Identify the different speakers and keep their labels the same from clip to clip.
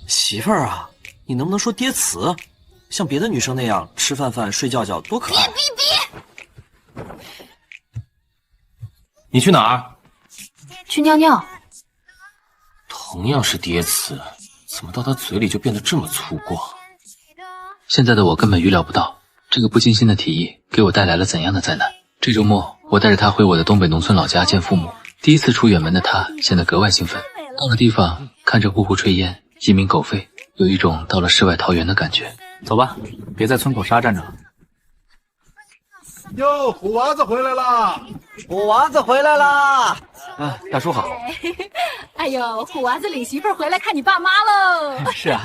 Speaker 1: 媳妇儿啊，你能不能说爹词？像别的女生那样吃饭饭睡觉觉，多可爱！
Speaker 2: 别！
Speaker 3: 你去哪儿？
Speaker 2: 去尿尿。
Speaker 3: 同样是叠词，怎么到他嘴里就变得这么粗犷？
Speaker 4: 现在的我根本预料不到，这个不尽心的提议给我带来了怎样的灾难。这周末，我带着他回我的东北农村老家见父母。第一次出远门的他显得格外兴奋。到了地方，看着户户炊烟，鸡鸣狗吠，有一种到了世外桃源的感觉。
Speaker 5: 走吧，别在村口沙站着了。
Speaker 6: 哟，虎娃子回来啦！
Speaker 1: 虎娃子回来啦！
Speaker 5: 啊，大叔好。
Speaker 2: 哎呦，虎娃子领媳妇儿回来看你爸妈喽。
Speaker 5: 是啊。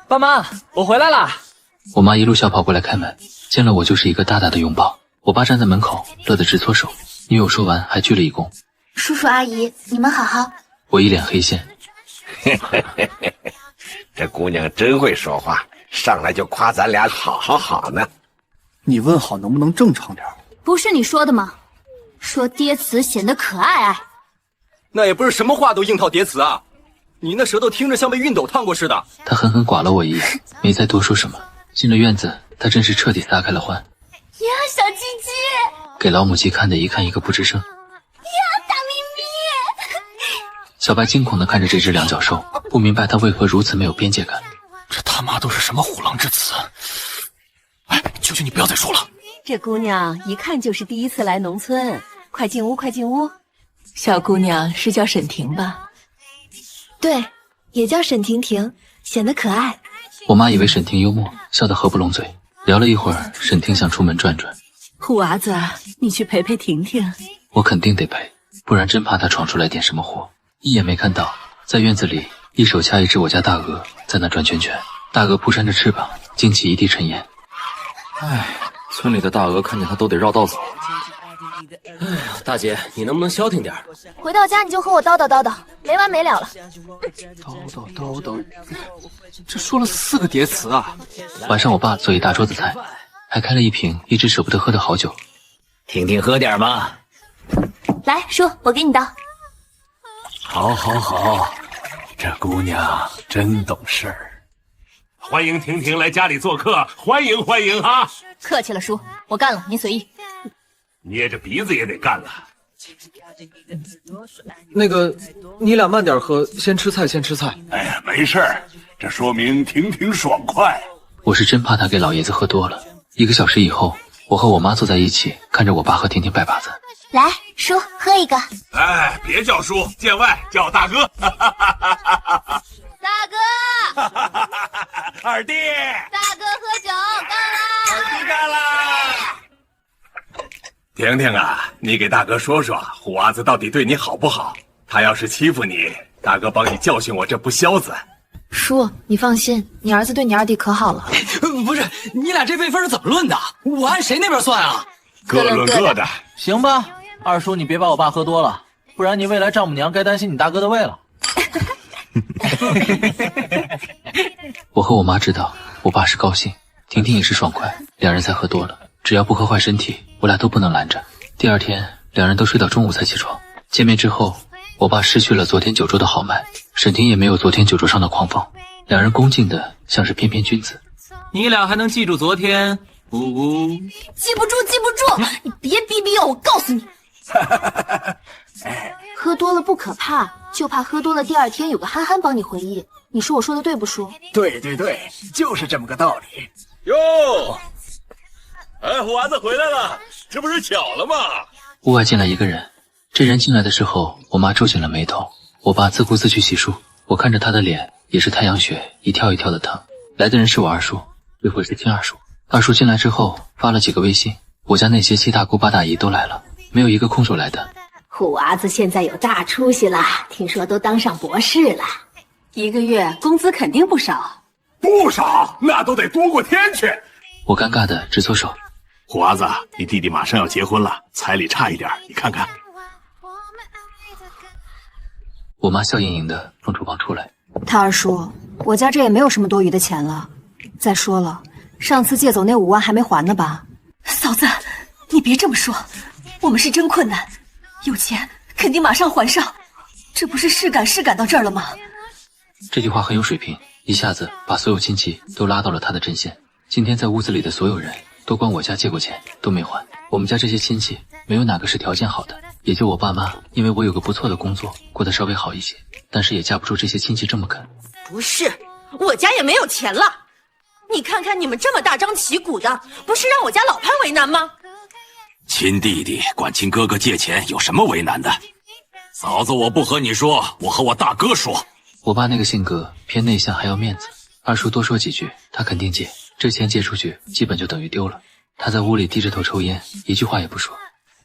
Speaker 5: 爸妈，我回来啦！
Speaker 4: 我妈一路小跑过来开门，见了我就是一个大大的拥抱。我爸站在门口，乐得直搓手。女友说完还鞠了一躬。
Speaker 2: 叔叔阿姨，你们好好。
Speaker 4: 我一脸黑线。
Speaker 7: 这姑娘真会说话，上来就夸咱俩好呢。
Speaker 6: 你问好能不能正常点？
Speaker 2: 不是你说的吗？说爹词显得可爱。
Speaker 5: 那也不是什么话都硬套叠词啊！你那舌头听着像被熨斗烫过似的。
Speaker 4: 他狠狠剐了我一眼，没再多说什么。进了院子，他真是彻底撒开了欢。
Speaker 2: 呀，小鸡鸡！
Speaker 4: 给老母鸡看的一看一个不吱声。
Speaker 2: 呀，大咪咪！
Speaker 4: 小白惊恐地看着这只两脚兽，不明白它为何如此没有边界感。
Speaker 5: 这他妈都是什么虎狼之词！哎，求求你不要再说了。
Speaker 8: 这姑娘一看就是第一次来农村，快进屋，快进屋。小姑娘是叫沈婷吧？
Speaker 9: 对，也叫沈婷婷，显得可爱。
Speaker 4: 我妈以为沈婷幽默，笑得合不拢嘴。聊了一会儿，沈婷想出门转转。
Speaker 8: 虎娃子，你去陪陪婷婷。
Speaker 4: 我肯定得陪，不然真怕她闯出来点什么祸。一眼没看到，在院子里一手掐一只我家大鹅，在那转圈圈。大鹅扑扇着翅膀，惊起一地尘烟。
Speaker 5: 哎，村里的大鹅看见它都得绕道走。
Speaker 3: 哎呀，大姐，你能不能消停点？
Speaker 2: 回到家你就和我叨叨叨叨，没完没了了。
Speaker 5: 叨叨，这说了4个叠词啊！
Speaker 4: 晚上我爸做一大桌子菜，还开了一瓶一直舍不得喝的好酒。
Speaker 3: 婷婷喝点嘛。
Speaker 2: 来，叔，我给你倒。
Speaker 6: 好，这姑娘真懂事儿。
Speaker 10: 欢迎婷婷来家里做客，欢迎啊！
Speaker 2: 客气了，叔，我干了，您随意。
Speaker 10: 捏着鼻子也得干了。
Speaker 5: 那个，你俩慢点喝，先吃菜。
Speaker 10: 哎呀，没事儿，这说明婷婷爽快。
Speaker 4: 我是真怕他给老爷子喝多了。1个小时以后，我和我妈坐在一起，看着我爸和婷婷拜把子。
Speaker 2: 来，叔，喝一个。
Speaker 10: 哎，别叫叔，见外叫大哥。
Speaker 2: 大哥，
Speaker 10: 二弟，
Speaker 2: 大哥喝酒，干啦！
Speaker 10: 二弟干啦！婷婷啊，你给大哥说说，虎娃子到底对你好不好？他要是欺负你，大哥帮你教训我这不孝子。
Speaker 9: 叔，你放心，你儿子对你二弟可好了。
Speaker 1: 不是，你俩这辈分是怎么论的？我按谁那边算啊？
Speaker 10: 各论各的。
Speaker 5: 行吧，二叔，你别把我爸喝多了，不然你未来丈母娘该担心你大哥的胃了。
Speaker 4: 我和我妈知道我爸是高兴，婷婷也是爽快，两人才喝多了。只要不喝坏身体，我俩都不能拦着。第二天，两人都睡到中午才起床。见面之后，我爸失去了昨天酒桌的豪迈，沈婷也没有昨天酒桌上的狂放，两人恭敬的像是翩翩君子。
Speaker 5: 你俩还能记住昨天？
Speaker 2: 记不住，你别逼逼我，我告诉你。喝多了不可怕，就怕喝多了第二天有个憨憨帮你回忆。你说我说的对不叔？
Speaker 6: 对，就是这么个道理。
Speaker 10: 哟，哎，虎娃子回来了，这不是巧了吗？
Speaker 4: 屋外进来一个人，这人进来的时候，我妈皱紧了眉头。我爸自顾自去洗漱，我看着他的脸，也是太阳穴一跳一跳的疼。来的人是我二叔，这回是亲二叔。二叔进来之后发了几个微信，我家那些七大姑八大姨都来了，没有一个空手来的。
Speaker 8: 虎娃子现在有大出息了，听说都当上博士了，1个月工资肯定不少。
Speaker 10: 不少，那都得多过天去。
Speaker 4: 我尴尬的直搓手。
Speaker 10: 虎娃子，你弟弟马上要结婚了，彩礼差一点，你看看。
Speaker 4: 我妈笑盈盈的从厨房出来。
Speaker 9: 他二叔，我家这也没有什么多余的钱了。再说了，上次借走那5万还没还呢吧？
Speaker 8: 嫂子，你别这么说，我们是真困难，有钱肯定马上还上，这不是是赶到这儿了吗？
Speaker 4: 这句话很有水平，一下子把所有亲戚都拉到了他的阵线。今天在屋子里的所有人都管我家借过钱，都没还。我们家这些亲戚没有哪个是条件好的，也就我爸妈，因为我有个不错的工作，过得稍微好一些，但是也架不住这些亲戚这么啃。
Speaker 8: 不是，我家也没有钱了。你看看你们这么大张旗鼓的，不是让我家老潘为难吗？
Speaker 10: 亲弟弟管亲哥哥借钱有什么为难的？嫂子，我不和你说，我和我大哥说。
Speaker 4: 我爸那个性格偏内向，还要面子，二叔多说几句他肯定借，这钱借出去基本就等于丢了。他在屋里低着头抽烟，一句话也不说。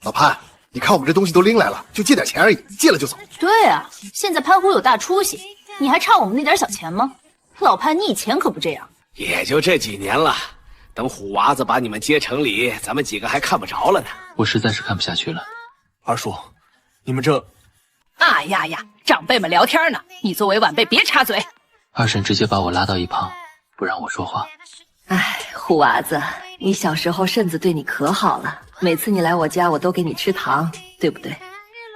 Speaker 11: 老潘，你看我们这东西都拎来了，就借点钱而已，借了就走。
Speaker 2: 对啊，现在潘虎有大出息，你还差我们那点小钱吗？老潘，你以前可不这样。
Speaker 7: 也就这几年了，等虎娃子把你们接城里，咱们几个还看不着了呢。
Speaker 4: 我实在是看不下去了。
Speaker 6: 二叔，你们这……
Speaker 8: 哎呀呀，长辈们聊天呢，你作为晚辈别插嘴。
Speaker 4: 二婶直接把我拉到一旁，不让我说话。
Speaker 8: 哎，虎娃子，你小时候婶子对你可好了，每次你来我家，我都给你吃糖，对不对？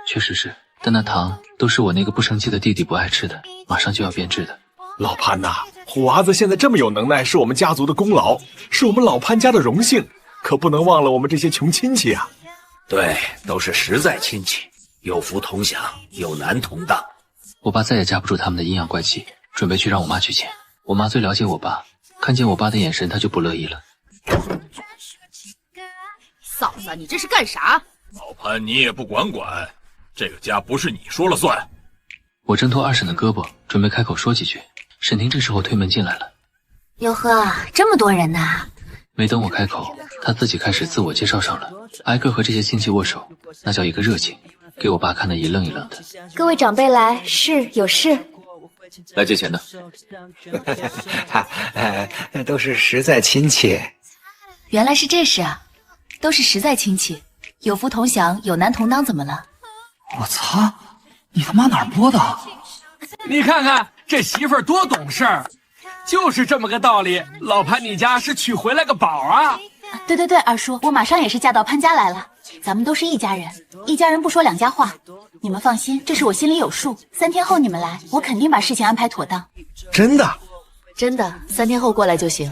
Speaker 4: 确实是，但那糖都是我那个不生气的弟弟不爱吃的，马上就要变质的。
Speaker 6: 老潘呐，虎娃子现在这么有能耐，是我们家族的功劳，是我们老潘家的荣幸，可不能忘了我们这些穷亲戚啊。
Speaker 7: 对，都是实在亲戚，有福同享，有难同当。
Speaker 4: 我爸再也架不住他们的阴阳怪气，准备去让我妈取钱。我妈最了解我爸，看见我爸的眼神，她就不乐意了。
Speaker 8: 嫂子，你这是干啥？
Speaker 10: 老潘，你也不管管，这个家不是你说了算。
Speaker 4: 我挣脱二婶的胳膊，准备开口说几句。沈婷这时候推门进来了。
Speaker 2: 哟呵，这么多人呐！
Speaker 4: 没等我开口，她自己开始自我介绍上了，挨个和这些亲戚握手，那叫一个热情，给我爸看得一愣一愣的。
Speaker 2: 各位长辈来，是有事。
Speaker 4: 来借钱的。
Speaker 12: 都是实在亲戚。
Speaker 2: 原来是这事啊，都是实在亲戚，有福同享，有难同当，怎么了？
Speaker 1: 我操，你他妈哪儿播的？
Speaker 13: 你看看这媳妇儿多懂事儿，就是这么个道理。老潘，你家是娶回来个宝啊？
Speaker 2: 对对对，二叔，我马上也是嫁到潘家来了。咱们都是一家人，一家人不说两家话。你们放心，这是我心里有数。3天后你们来，我肯定把事情安排妥当。
Speaker 11: 真的？
Speaker 2: 真的，3天后过来就行。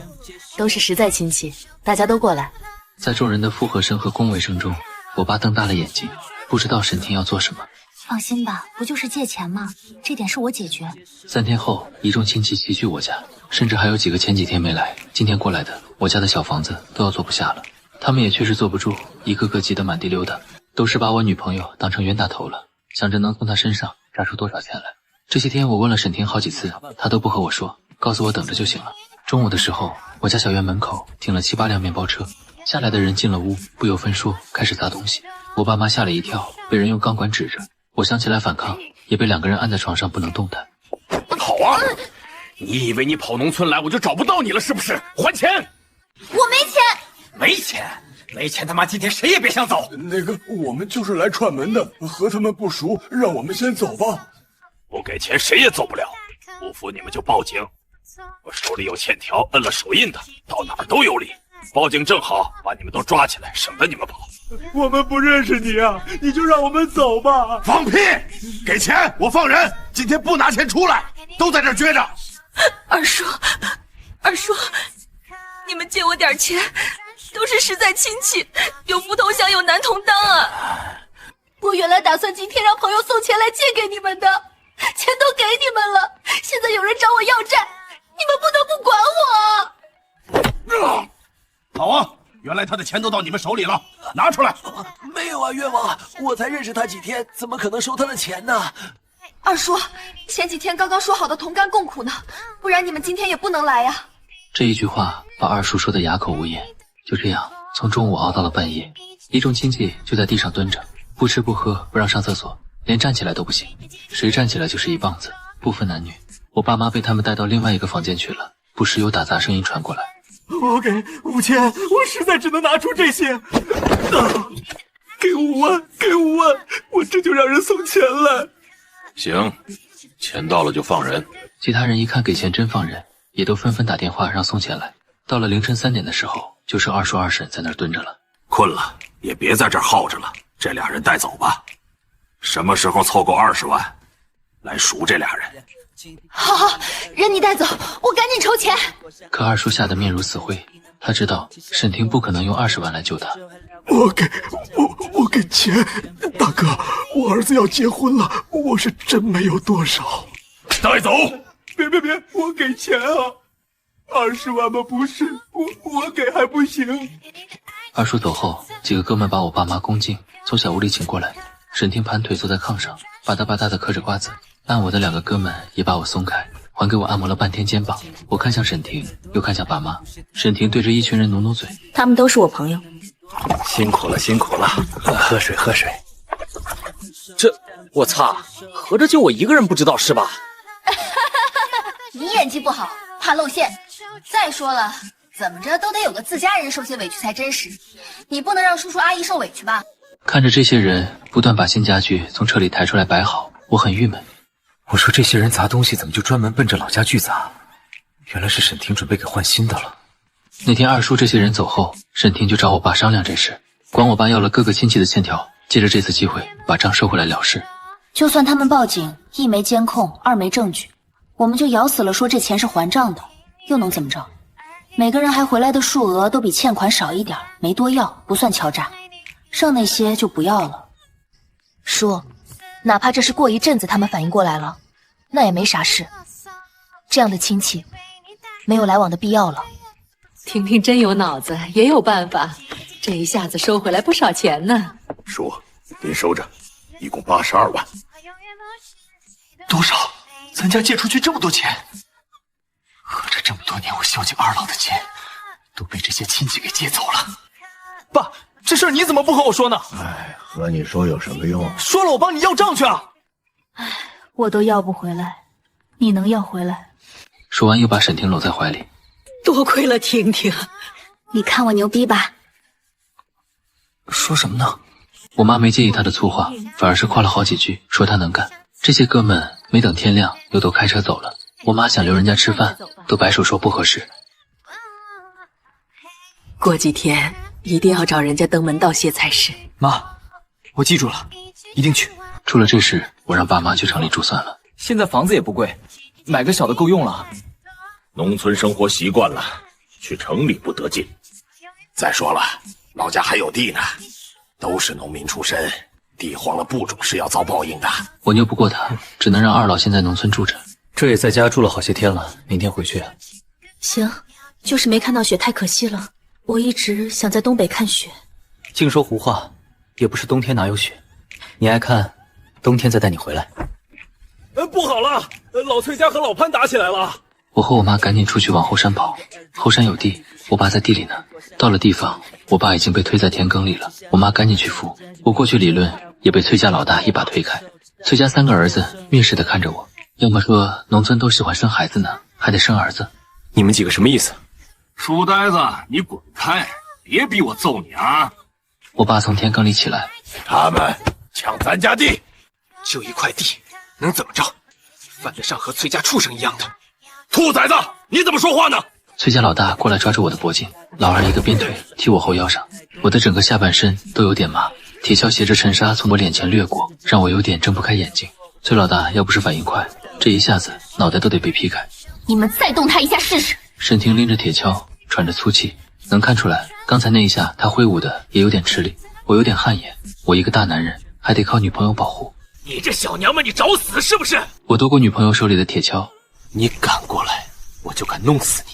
Speaker 2: 都是实在亲戚，大家都过来。
Speaker 4: 在众人的附和声和恭维声中，我爸瞪大了眼睛，不知道沈婷要做什么。
Speaker 2: 放心吧，不就是借钱吗？这点是我解决。
Speaker 4: 3天后，一众亲戚齐聚我家，甚至还有几个前几天没来，今天过来的，我家的小房子都要坐不下了。他们也确实坐不住，一个个急得满地溜达，都是把我女朋友当成冤大头了，想着能从她身上榨出多少钱来。这些天我问了沈婷好几次，她都不和我说，告诉我等着就行了。中午的时候，我家小院门口停了7、8辆面包车，下来的人进了屋，不由分说开始砸东西。我爸妈吓了一跳，被人用钢管指着。我想起来反抗，也被2个人按在床上不能动弹。
Speaker 10: 好啊，你以为你跑农村来我就找不到你了是不是？还钱！
Speaker 2: 我没钱。
Speaker 10: 没钱？没钱他妈今天谁也别想走。
Speaker 6: 那个，我们就是来串门的，和他们不熟，让我们先走吧。
Speaker 10: 不给钱谁也走不了，不服你们就报警。我手里有欠条，摁了手印的，到哪儿都有理。报警正好，把你们都抓起来，省得你们跑。
Speaker 6: 我们不认识你啊，你就让我们走吧。
Speaker 10: 放屁！给钱我放人，今天不拿钱出来，都在这儿撅着。
Speaker 8: 二叔，你们借我点钱，都是实在亲戚，有福同享，有难同当啊！我原来打算今天让朋友送钱来借给你们的，钱都给你们了，现在有人找我要债，你们不能不管我。
Speaker 10: 好啊，原来他的钱都到你们手里了，拿出来。
Speaker 1: 没有啊，冤枉，我才认识他几天，怎么可能收他的钱呢？
Speaker 8: 二叔，前几天刚刚说好的同甘共苦呢，不然你们今天也不能来呀。
Speaker 4: 这一句话把二叔说的哑口无言。就这样，从中午熬到了半夜，一众亲戚就在地上蹲着，不吃不喝，不让上厕所，连站起来都不行，谁站起来就是一棒子，不分男女。我爸妈被他们带到另外一个房间去了，不时有打杂声音传过来。
Speaker 6: 我给5000，我实在只能拿出这些。给5万，给5万，我这就让人送钱来。
Speaker 10: 行，钱到了就放人。
Speaker 4: 其他人一看给钱真放人，也都纷纷打电话让送钱来。到了凌晨3点的时候，就剩二叔二婶在那儿蹲着了。
Speaker 10: 困了也别在这儿耗着了，这俩人带走吧。什么时候凑够20万，来赎这俩人。
Speaker 2: 好，任你带走，我赶紧筹钱。
Speaker 4: 可二叔吓得面如死灰，他知道沈婷不可能用20万来救他。
Speaker 6: 我给钱，大哥，我儿子要结婚了，我是真没有多少。
Speaker 10: 带走！
Speaker 6: 别，我给钱啊！20万吗？不是，我给还不行。
Speaker 4: 二叔走后，几个哥们把我爸妈恭敬从小屋里请过来。沈婷盘腿坐在炕上，吧嗒吧嗒地嗑着瓜子。按我的2个哥们也把我松开，还给我按摩了半天肩膀。我看向沈婷，又看向爸妈。沈婷对着一群人努努嘴，
Speaker 8: 他们都是我朋友。
Speaker 12: 辛苦了，喝水。
Speaker 7: 我操，合着就我一个人不知道是吧？
Speaker 2: 你演技不好，怕露馅。再说了，怎么着都得有个自家人受些委屈才真实，你不能让叔叔阿姨受委屈吧？
Speaker 4: 看着这些人不断把新家具从车里抬出来摆好，我很郁闷。
Speaker 14: 我说这些人砸东西怎么就专门奔着老家具砸？原来是沈婷准备给换新的了。
Speaker 4: 那天二叔这些人走后，沈婷就找我爸商量这事，管我爸要了各个亲戚的欠条，借着这次机会把账收回来了事。
Speaker 2: 就算他们报警，1没监控，2没证据，我们就咬死了说这钱是还账的，又能怎么着？每个人还回来的数额都比欠款少一点，没多要，不算敲诈，剩那些就不要了。
Speaker 8: 叔，哪怕这是过一阵子他们反应过来了，那也没啥事。这样的亲戚，没有来往的必要了。
Speaker 15: 婷婷真有脑子，也有办法，这一下子收回来不少钱呢。
Speaker 10: 叔，您收着，一共82万。
Speaker 6: 多少？咱家借出去这么多钱？合着这么多年我孝敬二老的钱，都被这些亲戚给借走了。爸，这事儿你怎么不和我说呢？
Speaker 11: 哎，和你说有什么用？
Speaker 6: 说了我帮你要账去啊！
Speaker 2: 我都要不回来，你能要回来？
Speaker 4: 说完又把沈婷搂在怀里。
Speaker 15: 多亏了婷婷，
Speaker 2: 你看我牛逼吧？
Speaker 4: 说什么呢？我妈没介意他的粗话，反而是夸了好几句，说他能干。这些哥们没等天亮又都开车走了。我妈想留人家吃饭，都摆手说不合适。
Speaker 15: 过几天一定要找人家登门道谢才是。
Speaker 1: 妈，我记住了，一定去。
Speaker 4: 出了这事，我让爸妈去城里住算了。
Speaker 1: 现在房子也不贵，买个小的够用了。
Speaker 10: 农村生活习惯了，去城里不得劲。再说了，老家还有地呢，都是农民出身，地荒了不种是要遭报应的。
Speaker 4: 我拗不过他，只能让二老先在农村住着。
Speaker 14: 这也在家住了好些天了，明天回去。
Speaker 8: 行，就是没看到雪太可惜了。我一直想在东北看雪。
Speaker 14: 净说胡话，也不是冬天哪有雪。你爱看，冬天再带你回来。
Speaker 6: 不好了，老崔家和老潘打起来了。
Speaker 4: 我和我妈赶紧出去往后山跑，后山有地，我爸在地里呢。到了地方，我爸已经被推在田埂里了。我妈赶紧去扶，我过去理论，也被崔家老大一把推开。崔家3个儿子蔑视地看着我，要么说农村都喜欢生孩子呢，还得生儿子。
Speaker 3: 你们几个什么意思？
Speaker 10: 书呆子，你滚开，别逼我揍你啊！
Speaker 4: 我爸从田埂里起来，
Speaker 10: 他们抢咱家地，
Speaker 1: 就一块地，能怎么着？犯得上和崔家畜生一样的？
Speaker 10: 兔崽子，你怎么说话呢？
Speaker 4: 崔家老大过来抓住我的脖颈，老二一个鞭腿踢我后腰上，我的整个下半身都有点麻。铁锹携着尘沙从我脸前掠过，让我有点睁不开眼睛。崔老大要不是反应快，这一下子脑袋都得被劈开。
Speaker 2: 你们再动他一下试试。
Speaker 4: 沈婷拎着铁锹，喘着粗气，能看出来刚才那一下他挥舞的也有点吃力。我有点汗颜，我一个大男人还得靠女朋友保护。
Speaker 6: 你这小娘们，你找死是不是？
Speaker 4: 我夺过女朋友手里的铁锹，
Speaker 1: 你敢过来，我就敢弄死你。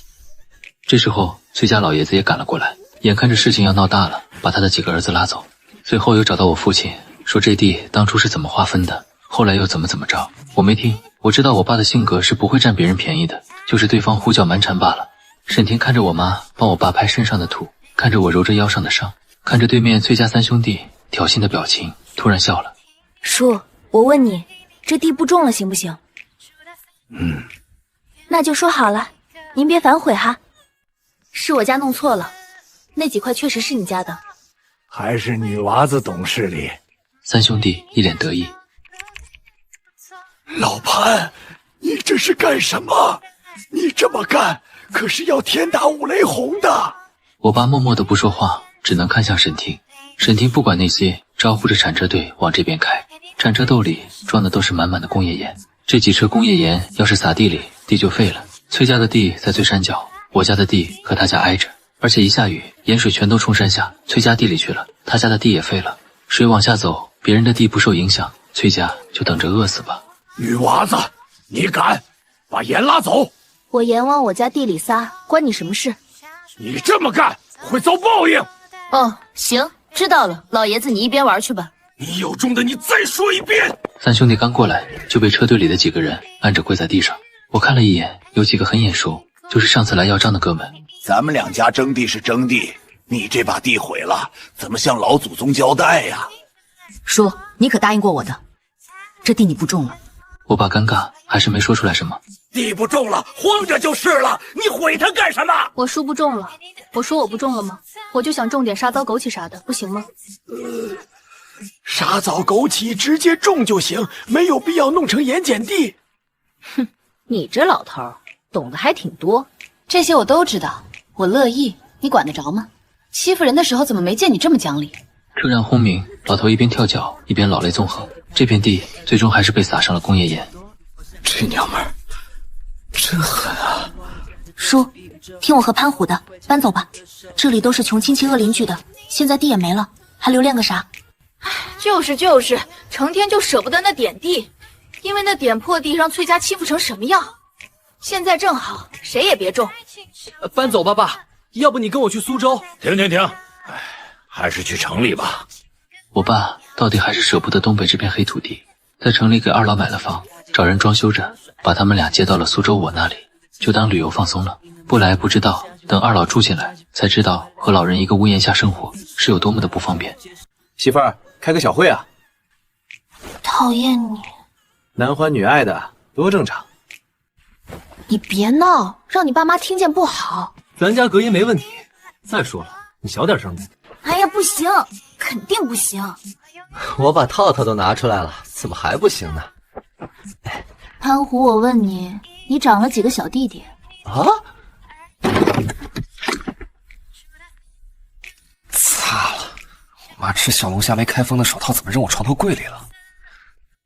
Speaker 4: 这时候崔家老爷子也赶了过来，眼看着事情要闹大了，把他的几个儿子拉走。最后又找到我父亲，说这地当初是怎么划分的，后来又怎么着。我没听，我知道我爸的性格是不会占别人便宜的，就是对方胡搅蛮缠罢了。沈婷看着我妈帮我爸拍身上的土，看着我揉着腰上的伤，看着对面崔家3兄弟挑衅的表情，突然笑了。
Speaker 8: 叔，我问你，这地不种了行不行？
Speaker 2: 那就说好了，您别反悔哈。是我家弄错了，那几块确实是你家的。
Speaker 12: 还是女娃子懂事理。
Speaker 4: 3兄弟一脸得意。
Speaker 6: 老潘，你这是干什么？你这么干可是要天打5雷轰的。
Speaker 4: 我爸默默的不说话，只能看向沈婷。沈婷不管那些，招呼着铲车队往这边开。铲车斗里装的都是满满的工业盐。这几车工业盐要是撒地里，地就废了。崔家的地在最山脚，我家的地和他家挨着，而且一下雨，盐水全都冲山下，崔家地里去了，他家的地也废了。水往下走，别人的地不受影响，崔家就等着饿死吧。
Speaker 10: 女娃子，你敢把盐拉走？
Speaker 8: 我盐往我家地里撒，关你什么事？
Speaker 10: 你这么干会遭报应。
Speaker 8: 哦，行，知道了。老爷子，你一边玩去吧。
Speaker 10: 你有种的，你再说一遍！
Speaker 4: 三兄弟刚过来，就被车队里的几个人按着跪在地上。我看了一眼，有几个很眼熟，就是上次来要账的哥们。
Speaker 16: 咱们两家争地是争地，你这把地毁了，怎么向老祖宗交代呀？
Speaker 2: 叔，你可答应过我的，这地你不种了。
Speaker 4: 我爸尴尬，还是没说出来什么。
Speaker 10: 地不种了，荒着就是了，你毁它干什么？
Speaker 8: 我叔不种了，我说我不种了吗？我就想种点沙枣、枸杞啥的，不行吗？
Speaker 6: 沙枣、枸杞直接种就行，没有必要弄成盐碱地。
Speaker 8: 哼，你这老头懂得还挺多。
Speaker 2: 这些我都知道，我乐意，你管得着吗？欺负人的时候怎么没见你这么讲理？
Speaker 4: 车辆轰鸣，老头一边跳脚一边老泪纵横。这片地最终还是被撒上了工业盐。
Speaker 6: 这娘们儿真狠啊！
Speaker 2: 叔，听我和潘虎的，搬走吧。这里都是穷亲戚恶邻居的，现在地也没了，还留恋个啥？
Speaker 8: 就是，成天就舍不得那点地，因为那点破地让崔家欺负成什么样。现在正好，谁也别种。
Speaker 1: 搬走吧，爸。要不你跟我去苏州？
Speaker 10: 停！哎，还是去城里吧。
Speaker 4: 我爸到底还是舍不得东北这片黑土地，在城里给二老买了房，找人装修着，把他们俩接到了苏州我那里，就当旅游放松了。不来不知道，等二老住进来，才知道和老人一个屋檐下生活是有多么的不方便。
Speaker 5: 媳妇儿，开个小会啊。
Speaker 2: 讨厌你，
Speaker 5: 男欢女爱的，多正常。
Speaker 8: 你别闹，让你爸妈听见不好。
Speaker 1: 咱家隔音没问题。再说了，你小点声呗。
Speaker 8: 哎呀，不行，肯定不行。
Speaker 1: 我把套套都拿出来了，怎么还不行呢？
Speaker 2: 潘虎，我问你，你长了几个小弟弟？
Speaker 1: 啊？
Speaker 14: 擦了！我妈吃小龙虾没开封的手套怎么扔我床头柜里了？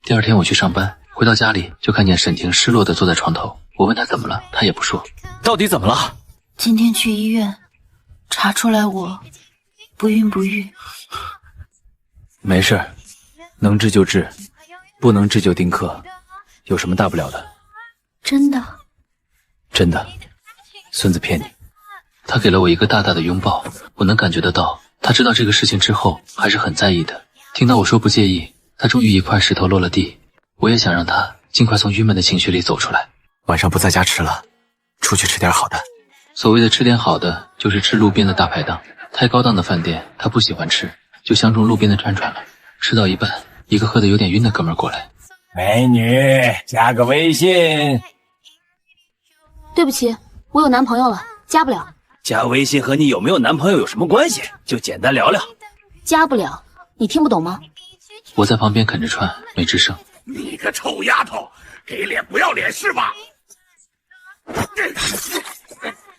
Speaker 4: 第二天我去上班，回到家里就看见沈婷失落地坐在床头。我问她怎么了，她也不说。
Speaker 1: 到底怎么了？
Speaker 2: 今天去医院，查出来我不孕不育。
Speaker 14: 没事，能治就治，不能治就丁克，有什么大不了的？
Speaker 2: 真的？
Speaker 14: 真的，孙子骗你。
Speaker 4: 他给了我一个大大的拥抱，我能感觉得到，他知道这个事情之后还是很在意的。听到我说不介意，他终于一块石头落了地。我也想让他尽快从郁闷的情绪里走出来。
Speaker 14: 晚上不在家吃了，出去吃点好的。
Speaker 4: 所谓的吃点好的，就是吃路边的大排档。太高档的饭店他不喜欢吃，就相中路边的串串了。吃到一半，一个喝得有点晕的哥们儿过来。
Speaker 10: 美女，加个微信。
Speaker 8: 对不起，我有男朋友了，加不了。
Speaker 5: 加微信和你有没有男朋友有什么关系？就简单聊聊。
Speaker 8: 加不了，你听不懂吗？
Speaker 4: 我在旁边啃着串，没吱声。
Speaker 10: 你个臭丫头，给脸不要脸是吧？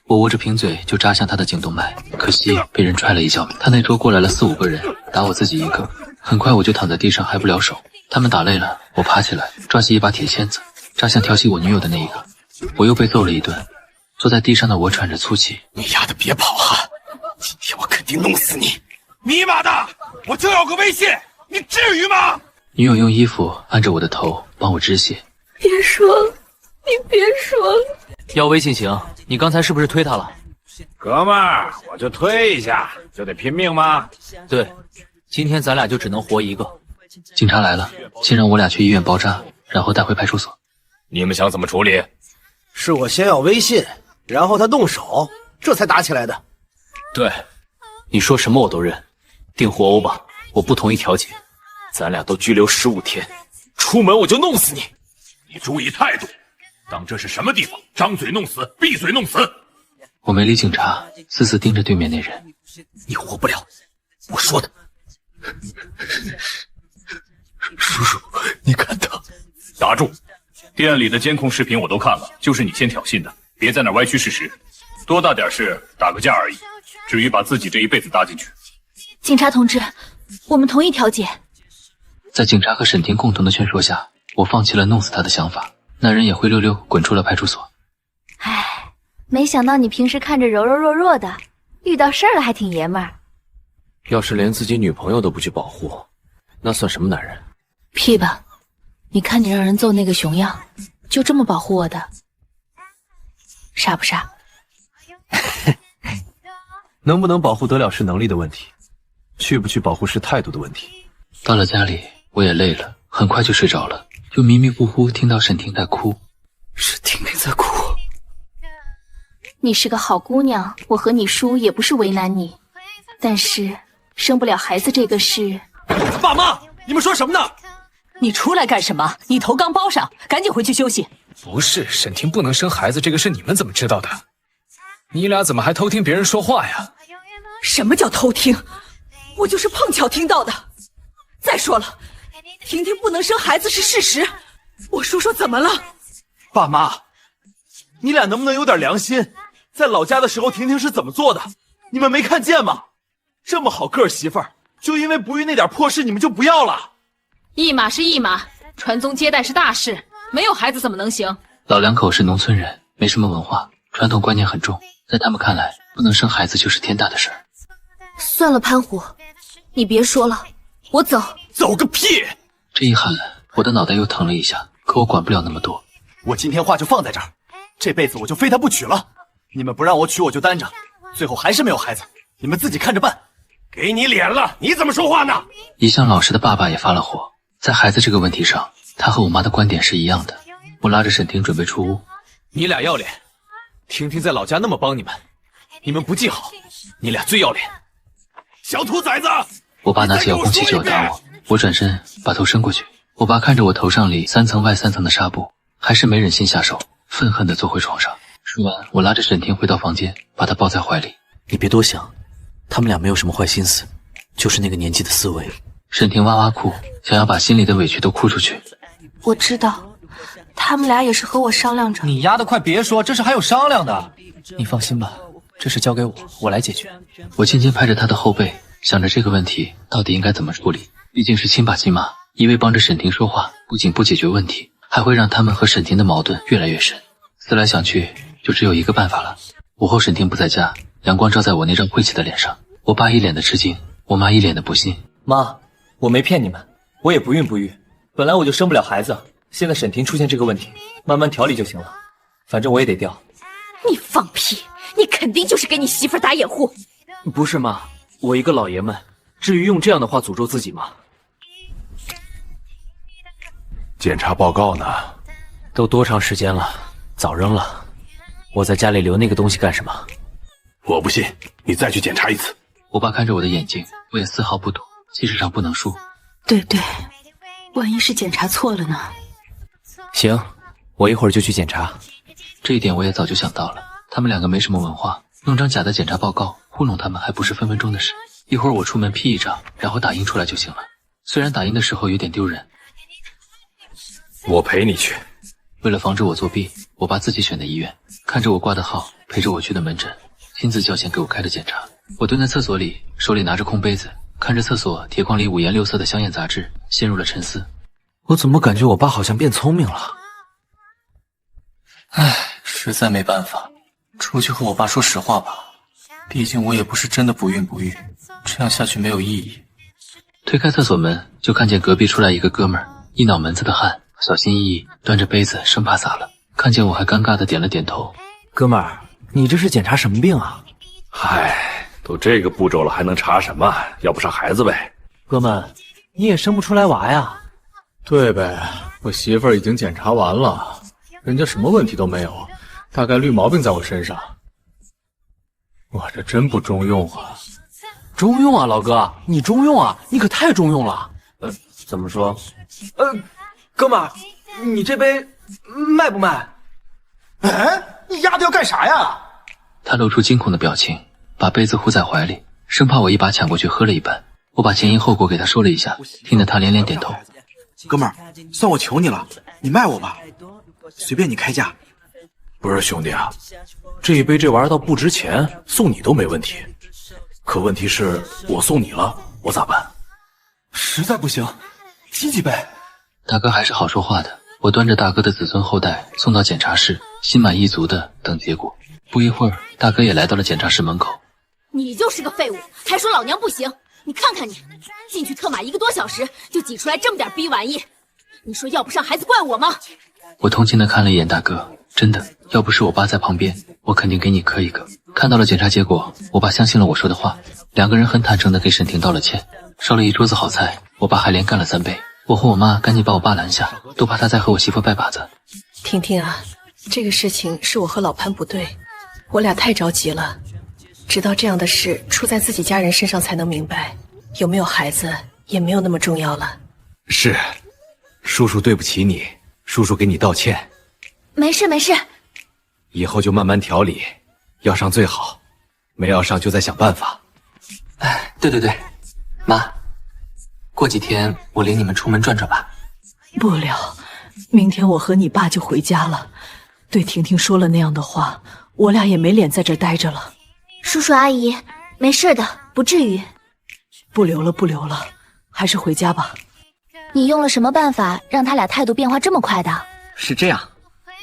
Speaker 4: 我握着瓶嘴就扎向他的颈动脉，可惜被人踹了一脚。他那桌过来了4、5个人，打我自己一个。很快我就躺在地上挨不了手。他们打累了，我爬起来抓起一把铁签子，扎向调戏我女友的那一个。我又被揍了一顿。坐在地上的我喘着粗气。
Speaker 6: 你丫的别跑啊！今天我肯定弄死你！
Speaker 10: 尼玛的，我就要个微信，你至于吗？
Speaker 4: 女友用衣服按着我的头帮我止血。
Speaker 8: 别说了，你别说了。
Speaker 1: 要微信行，你刚才是不是推他了？
Speaker 10: 哥们儿，我就推一下，就得拼命吗？
Speaker 1: 对，今天咱俩就只能活一个。
Speaker 4: 警察来了，先让我俩去医院包扎，然后带回派出所。
Speaker 10: 你们想怎么处理？
Speaker 5: 是我先要微信，然后他动手，这才打起来的。
Speaker 1: 对，你说什么我都认，定互殴吧，我不同意调解，咱俩都拘留15天，出门我就弄死你。
Speaker 10: 你注意态度，当这是什么地方？张嘴弄死，闭嘴弄死。
Speaker 4: 我没理警察，死死盯着对面那人。
Speaker 6: 你活不了，我说的。叔叔，你看他。
Speaker 10: 打住！店里的监控视频我都看了，就是你先挑衅的，别在那歪曲事实。多大点事，打个架而已。至于把自己这一辈子搭进去，
Speaker 8: 警察同志，我们同意调解。
Speaker 4: 在警察和沈婷共同的劝说下，我放弃了弄死他的想法。那人也灰溜溜滚出了派出所。
Speaker 8: 唉，没想到你平时看着柔柔弱弱的，遇到事儿了还挺爷们儿。
Speaker 1: 要是连自己女朋友都不去保护，那算什么男人？
Speaker 2: 屁吧！你看你让人揍那个熊样，就这么保护我的，傻不傻？
Speaker 14: 能不能保护得了是能力的问题，去不去保护是态度的问题。
Speaker 4: 到了家里，我也累了，很快就睡着了，就迷迷糊糊听到沈婷在哭。
Speaker 1: 沈婷没在哭。
Speaker 2: 你是个好姑娘，我和你叔也不是为难你，但是生不了孩子这个事……
Speaker 5: 爸妈，你们说什么呢？
Speaker 15: 你出来干什么？你头刚包上，赶紧回去休息。
Speaker 13: 不是，沈婷不能生孩子这个事你们怎么知道的？你俩怎么还偷听别人说话呀？
Speaker 15: 什么叫偷听？我就是碰巧听到的。再说了，婷婷不能生孩子是事实。我说说怎么了？
Speaker 6: 爸妈，你俩能不能有点良心？在老家的时候，婷婷是怎么做的？你们没看见吗？这么好个儿媳妇儿，就因为不遇那点破事，你们就不要了？
Speaker 15: 一码是一码，传宗接代是大事，没有孩子怎么能行？
Speaker 4: 老两口是农村人，没什么文化，传统观念很重，在他们看来，不能生孩子就是天大的事儿。
Speaker 8: 算了，潘虎，你别说了，我走。
Speaker 6: 走个屁！
Speaker 4: 这一喊，我的脑袋又疼了一下，可我管不了那么多。
Speaker 6: 我今天话就放在这儿，这辈子我就非他不娶了。你们不让我娶，我就单着，最后还是没有孩子，你们自己看着办。
Speaker 10: 给你脸了，你怎么说话呢？
Speaker 4: 一向老实的爸爸也发了火，在孩子这个问题上，他和我妈的观点是一样的。我拉着沈婷准备出屋。
Speaker 1: 你俩要脸，婷婷在老家那么帮你们，你们不记好，你俩最要脸。
Speaker 10: 小兔崽子！
Speaker 4: 我爸拿起遥控器就要打我，我转身把头伸过去。我爸看着我头上里3层外3层的纱布，还是没忍心下手，愤恨地坐回床上。说完，我拉着沈婷回到房间，把她抱在怀里。
Speaker 1: 你别多想，他们俩没有什么坏心思，就是那个年纪的思维。
Speaker 4: 沈婷哇哇哭，想要把心里的委屈都哭出去。
Speaker 2: 我知道，他们俩也是和我商量着。
Speaker 6: 你丫的快别说，这事还有商量的。
Speaker 14: 你放心吧，这事交给我，我来解决。
Speaker 4: 我轻轻拍着她的后背，想着这个问题到底应该怎么处理。毕竟是亲爸亲妈，一味帮着沈婷说话，不仅不解决问题，还会让他们和沈婷的矛盾越来越深。思来想去，就只有一个办法了。午后沈婷不在家，阳光照在我那张晦气的脸上，我爸一脸的吃惊，我妈一脸的不信。
Speaker 14: 妈，我没骗你们，我也不孕不育，本来我就生不了孩子，现在沈婷出现这个问题，慢慢调理就行了，反正我也得掉。
Speaker 15: 你放屁！你肯定就是给你媳妇打掩护。
Speaker 1: 不是妈，我一个老爷们，至于用这样的话诅咒自己吗？
Speaker 10: 检查报告呢？
Speaker 1: 都多长时间了，早扔了。我在家里留那个东西干什么？
Speaker 10: 我不信，你再去检查一次。
Speaker 4: 我爸看着我的眼睛，我也丝毫不懂，气势上不能输。
Speaker 2: 对，万一是检查错了呢？
Speaker 1: 行，我一会儿就去检查。
Speaker 4: 这一点我也早就想到了，他们两个没什么文化，弄张假的检查报告糊弄他们还不是分分钟的事。一会儿我出门批一张，然后打印出来就行了。虽然打印的时候有点丢人。
Speaker 10: 我陪你去。
Speaker 4: 为了防止我作弊，我爸自己选的医院，看着我挂的号，陪着我去的门诊，亲自交钱给我开的检查。我蹲在厕所里，手里拿着空杯子，看着厕所铁框里五颜六色的香艳杂志，陷入了沉思。
Speaker 1: 我怎么感觉我爸好像变聪明了？
Speaker 14: 唉，实在没办法，出去和我爸说实话吧。毕竟我也不是真的不孕不育，这样下去没有意义。
Speaker 4: 推开厕所门，就看见隔壁出来一个哥们儿，一脑门子的汗，小心翼翼端着杯子，生怕洒了。看见我还尴尬的点了点头。
Speaker 1: 哥们儿，你这是检查什么病啊？
Speaker 10: 嗨，都这个步骤了，还能查什么？要不生孩子呗。
Speaker 1: 哥们，你也生不出来娃呀？
Speaker 17: 对呗，我媳妇儿已经检查完了，人家什么问题都没有，大概绿毛病在我身上。我这真不中用啊！
Speaker 1: 中用啊，老哥，你中用啊，你可太中用了。怎么说？
Speaker 6: 哥们儿，你这杯卖不卖？
Speaker 11: 哎，你丫的要干啥呀？
Speaker 4: 他露出惊恐的表情，把杯子护在怀里，生怕我一把抢过去喝了一半。我把前因后果给他说了一下，听得他连连点头。
Speaker 6: 哥们儿，算我求你了，你卖我吧，随便你开价。
Speaker 10: 不是兄弟啊，这一杯这玩意儿倒不值钱，送你都没问题。可问题是我送你了，我咋办？
Speaker 6: 实在不行，亲几杯。
Speaker 4: 大哥还是好说话的，我我端着大哥的子孙后代送到检查室，心满意足的等结果。不一会儿，大哥也来到了检查室门口。
Speaker 8: 你就是个废物，还说老娘不行！你看看你，进去特码1个多小时，就挤出来这么点逼玩意，你说要不上孩子怪我吗？
Speaker 4: 我同情的看了一眼大哥，真的，要不是我爸在旁边，我肯定给你磕一个。看到了检查结果，我爸相信了我说的话，两个人很坦诚的给沈婷道了歉，烧了一桌子好菜，我爸还连干了3杯。我和我妈赶紧把我爸拦下，都怕他再和我媳妇拜把子。
Speaker 15: 婷婷啊，这个事情是我和老潘不对，我俩太着急了。直到这样的事出在自己家人身上才能明白，有没有孩子也没有那么重要了。
Speaker 12: 是，叔叔对不起你，叔叔给你道歉。
Speaker 8: 没事没事，
Speaker 12: 以后就慢慢调理，要上最好，没要上就再想办法。
Speaker 4: 哎，对，妈，过几天我领你们出门转转吧。
Speaker 15: 不了，明天我和你爸就回家了。对婷婷说了那样的话，我俩也没脸在这待着了。
Speaker 8: 叔叔阿姨，没事的，不至于。
Speaker 15: 不留了，还是回家吧。
Speaker 2: 你用了什么办法让他俩态度变化这么快的？
Speaker 5: 是这样，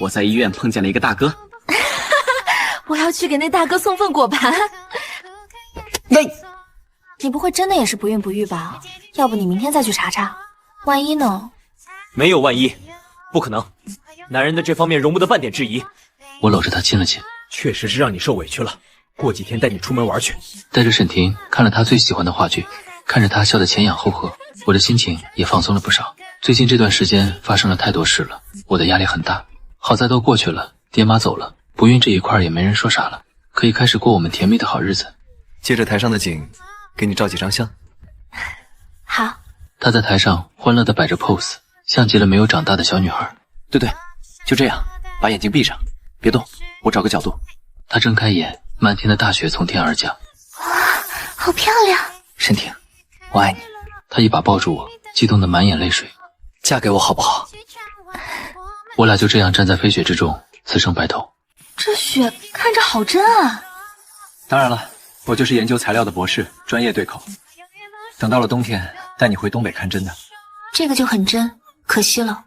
Speaker 5: 我在医院碰见了一个大哥。
Speaker 8: 我要去给那大哥送份果盘。
Speaker 2: 你不会真的也是不孕不育吧？要不你明天再去查查，万一呢？
Speaker 14: 没有万一，不可能，男人的这方面容不得半点质疑。
Speaker 4: 我搂着他亲了亲，
Speaker 14: 确实是让你受委屈了，过几天带你出门玩去。
Speaker 4: 带着沈婷看了她最喜欢的话剧，看着她笑得前仰后合，我的心情也放松了不少。最近这段时间发生了太多事了，我的压力很大。好在都过去了，爹妈走了，不孕这一块也没人说啥了，可以开始过我们甜蜜的好日子。
Speaker 12: 接着台上的景，给你照几张相。
Speaker 2: 好。
Speaker 4: 她在台上欢乐地摆着 pose， 像极了没有长大的小女孩。
Speaker 12: 对，就这样，把眼睛闭上，别动，我找个角度。
Speaker 4: 她睁开眼，漫天的大雪从天而降。
Speaker 2: 哇，好漂亮！
Speaker 12: 沈婷，我爱你。
Speaker 4: 她一把抱住我，激动得满眼泪水。
Speaker 12: 嫁给我好不好？
Speaker 4: 我俩就这样站在飞雪之中，此生白头。
Speaker 2: 这雪看着好真啊！
Speaker 12: 当然了，我就是研究材料的博士，专业对口。等到了冬天，带你回东北看真的。
Speaker 2: 这个就很真，可惜了，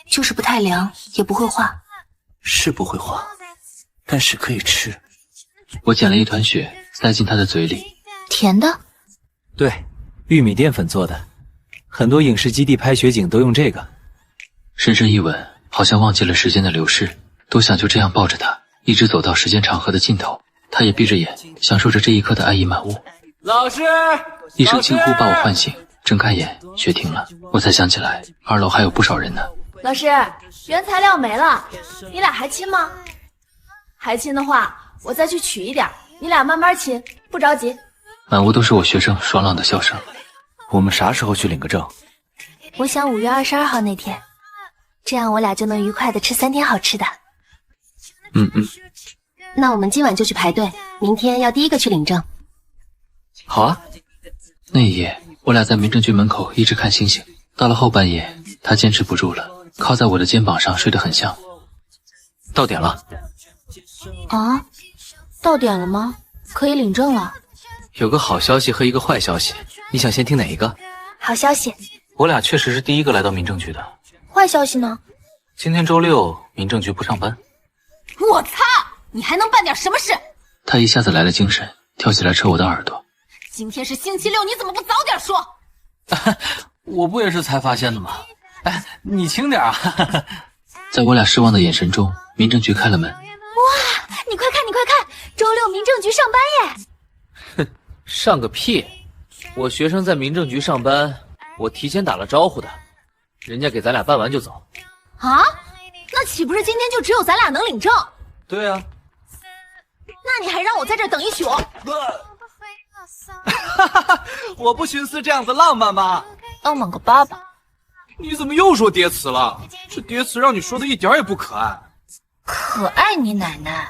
Speaker 2: 就是不太凉，也不会化。
Speaker 12: 是不会化，但是可以吃。
Speaker 4: 我捡了一团雪，塞进他的嘴里。
Speaker 2: 甜的？
Speaker 12: 对，玉米淀粉做的，很多影视基地拍雪景都用这个。
Speaker 4: 深深一吻，好像忘记了时间的流逝，都想就这样抱着他，一直走到时间长河的尽头。他也闭着眼，享受着这一刻的爱意满屋。
Speaker 13: 老师！
Speaker 4: 一声惊呼把我唤醒，睁开眼，雪停了，我才想起来2楼还有不少人呢。
Speaker 8: 老师，原材料没了，你俩还亲吗？还亲的话，我再去取一点，你俩慢慢亲，不着急。
Speaker 4: 满屋都是我学生爽朗的笑声。
Speaker 12: 我们啥时候去领个证？
Speaker 2: 我想5月22号那天，这样我俩就能愉快的吃3天好吃的。那我们今晚就去排队，明天要第一个去领证。
Speaker 12: 好啊。
Speaker 4: 那一夜，我俩在民政局门口一直看星星。到了后半夜，他坚持不住了，靠在我的肩膀上睡得很香。
Speaker 12: 到点了。
Speaker 2: 啊？到点了吗？可以领证了。
Speaker 12: 有个好消息和一个坏消息，你想先听哪一个？
Speaker 2: 好消息。
Speaker 4: 我俩确实是第一个来到民政局的。
Speaker 2: 坏消息呢？
Speaker 4: 今天周6，民政局不上班。
Speaker 8: 我操！你还能办点什么事？
Speaker 4: 他一下子来了精神，跳起来扯我的耳朵。
Speaker 8: 今天是星期6，你怎么不早点说？
Speaker 13: 我不也是才发现的吗？哎，你轻点啊！
Speaker 4: 在我俩失望的眼神中，民政局开了门。
Speaker 8: 哇，你快看，你快看，周6民政局上班耶！
Speaker 14: 哼，上个屁！我学生在民政局上班，我提前打了招呼的，人家给咱俩办完就走。
Speaker 8: 啊？那岂不是今天就只有咱俩能领证？
Speaker 14: 对啊。
Speaker 8: 那你还让我在这儿等一宿？
Speaker 5: 我不寻思这样子浪漫吗？
Speaker 2: 猛个爸爸！
Speaker 5: 你怎么又说叠词了？这叠词让你说的一点也不可爱。
Speaker 2: 可爱你奶奶！